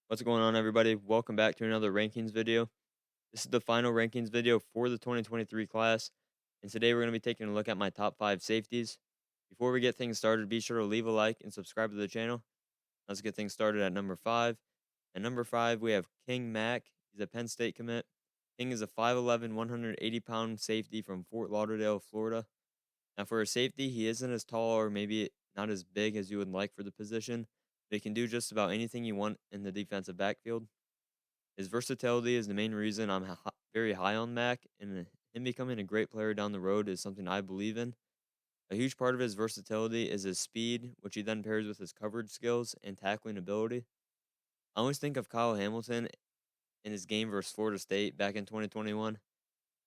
What's going on, everybody? Welcome back to another rankings video. This is the final rankings video for the 2023 class, and today we're going to be taking a look at my top 5 safeties. Before we get things started, be sure to leave a like and subscribe to the channel. Let's get things started at number 5. At number 5, we have King Mack. He's a Penn State commit. King is a 5'11", 180-pound safety from Fort Lauderdale, Florida. Now, for a safety, he isn't as tall or maybe not as big as you would like for the position, but he can do just about anything you want in the defensive backfield. His versatility is the main reason I'm very high on Mack, and him becoming a great player down the road is something I believe in. A huge part of his versatility is his speed, which he then pairs with his coverage skills and tackling ability. I always think of Kyle Hamilton in his game versus Florida State back in 2021.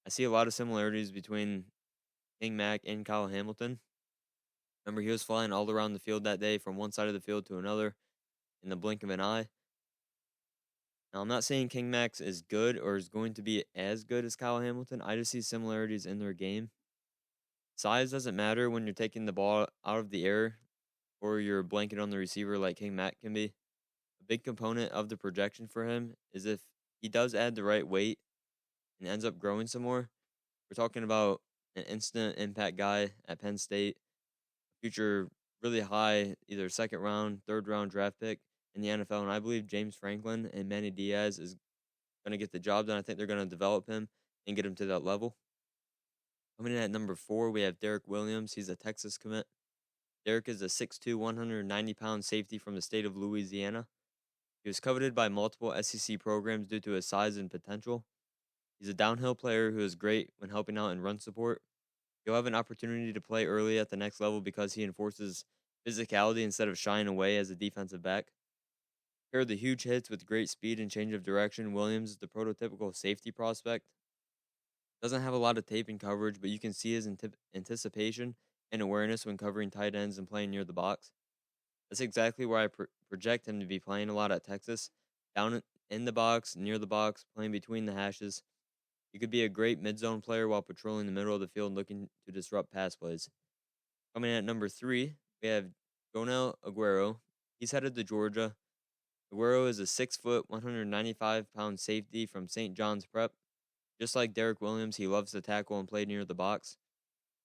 I see a lot of similarities between King Mack and Kyle Hamilton. Remember, he was flying all around the field that day from one side of the field to another in the blink of an eye. Now, I'm not saying King Max is good or is going to be as good as Kyle Hamilton. I just see similarities in their game. Size doesn't matter when you're taking the ball out of the air or you're blanket on the receiver like King Mack can be. A big component of the projection for him is if he does add the right weight and ends up growing some more. We're talking about an instant impact guy at Penn State, future really high, either second round, third round draft pick in the NFL. And I believe James Franklin and Manny Diaz is going to get the job done. I think they're going to develop him and get him to that level. Coming in at number 4, we have Derek Williams. He's a Texas commit. Derek is a 6'2", 190-pound safety from the state of Louisiana. He was coveted by multiple SEC programs due to his size and potential. He's a downhill player who is great when helping out in run support. He'll have an opportunity to play early at the next level because he enforces physicality instead of shying away as a defensive back. Pair the huge hits with great speed and change of direction. Williams is the prototypical safety prospect. Doesn't have a lot of tape and coverage, but you can see his anticipation and awareness when covering tight ends and playing near the box. That's exactly where I project him to be playing a lot at Texas. Down in the box, near the box, playing between the hashes. He could be a great mid-zone player while patrolling the middle of the field looking to disrupt pass plays. Coming in at number 3, we have Jonel Aguero. He's headed to Georgia. Aguero is a 6', 195-pound safety from St. John's Prep. Just like Derek Williams, he loves to tackle and play near the box.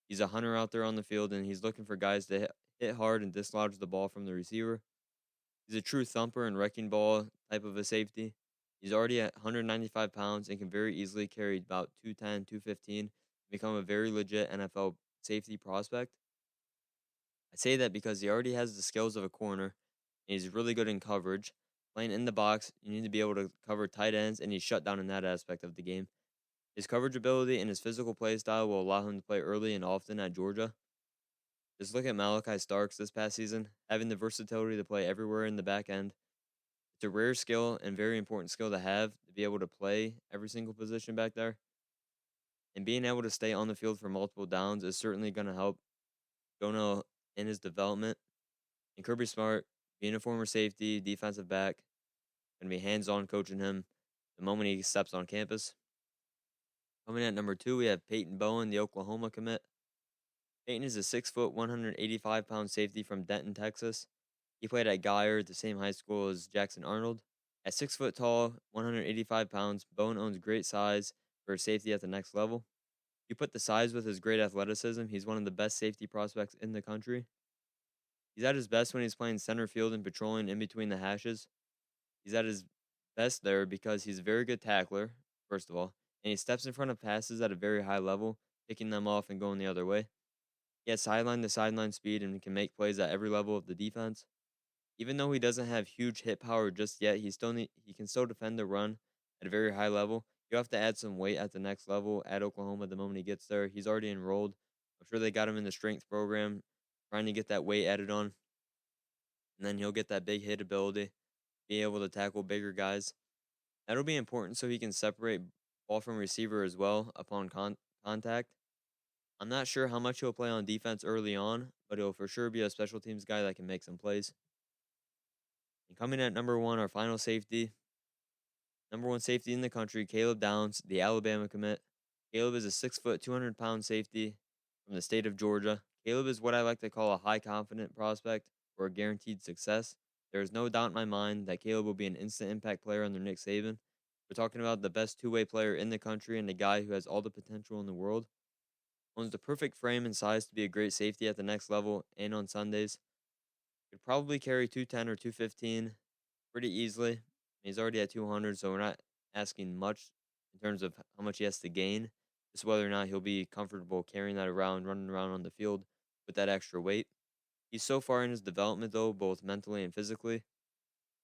He's a hunter out there on the field, and he's looking for guys to hit hard and dislodge the ball from the receiver. He's a true thumper and wrecking ball type of a safety. He's already at 195 pounds and can very easily carry about 210, 215, and become a very legit NFL safety prospect. I say that because he already has the skills of a corner, and he's really good in coverage. Playing in the box, you need to be able to cover tight ends, and he's shut down in that aspect of the game. His coverage ability and his physical play style will allow him to play early and often at Georgia. Just look at Malachi Starks this past season, having the versatility to play everywhere in the back end. It's a rare skill and very important skill to have to be able to play every single position back there. And being able to stay on the field for multiple downs is certainly going to help Jonah in his development. And Kirby Smart, being a former safety, defensive back, going to be hands-on coaching him the moment he steps on campus. Coming in at number 2, we have Peyton Bowen, the Oklahoma commit. Peyton is a 6', 185-pound safety from Denton, Texas. He played at Guyer, the same high school as Jackson Arnold. At 6 foot tall, 185 pounds, Bowen owns great size for a safety at the next level. You put the size with his great athleticism, he's one of the best safety prospects in the country. He's at his best when he's playing center field and patrolling in between the hashes. He's at his best there because he's a very good tackler, first of all, and he steps in front of passes at a very high level, picking them off and going the other way. He has sideline to sideline speed and can make plays at every level of the defense. Even though he doesn't have huge hit power just yet, he can still defend the run at a very high level. You have to add some weight at the next level at Oklahoma the moment he gets there. He's already enrolled. I'm sure they got him in the strength program, trying to get that weight added on. And then he'll get that big hit ability, be able to tackle bigger guys. That'll be important so he can separate ball from receiver as well upon contact. I'm not sure how much he'll play on defense early on, but he'll for sure be a special teams guy that can make some plays. And coming at number 1, our final safety, number 1 safety in the country, Caleb Downs, the Alabama commit. Caleb is a 6', 200-pound safety from the state of Georgia. Caleb is what I like to call a high confident prospect or a guaranteed success. There is no doubt in my mind that Caleb will be an instant impact player under Nick Saban. We're talking about the best two-way player in the country and a guy who has all the potential in the world. Owns the perfect frame and size to be a great safety at the next level and on Sundays. Could probably carry 210 or 215 pretty easily. He's already at 200, so we're not asking much in terms of how much he has to gain. Just whether or not he'll be comfortable carrying that around, running around on the field with that extra weight. He's so far in his development, though, both mentally and physically.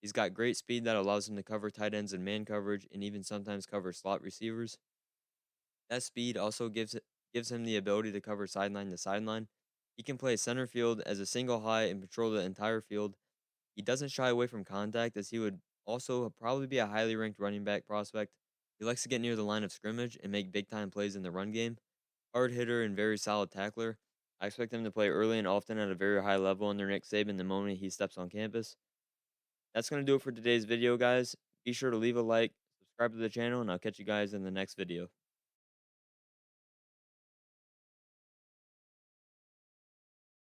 He's got great speed that allows him to cover tight ends in man coverage and even sometimes cover slot receivers. That speed also gives him the ability to cover sideline to sideline. He can play center field as a single high and patrol the entire field. He doesn't shy away from contact, as he would also probably be a highly ranked running back prospect. He likes to get near the line of scrimmage and make big time plays in the run game. Hard hitter and very solid tackler. I expect him to play early and often at a very high level under Nick Saban the moment he steps on campus. That's going to do it for today's video, guys. Be sure to leave a like, subscribe to the channel, and I'll catch you guys in the next video.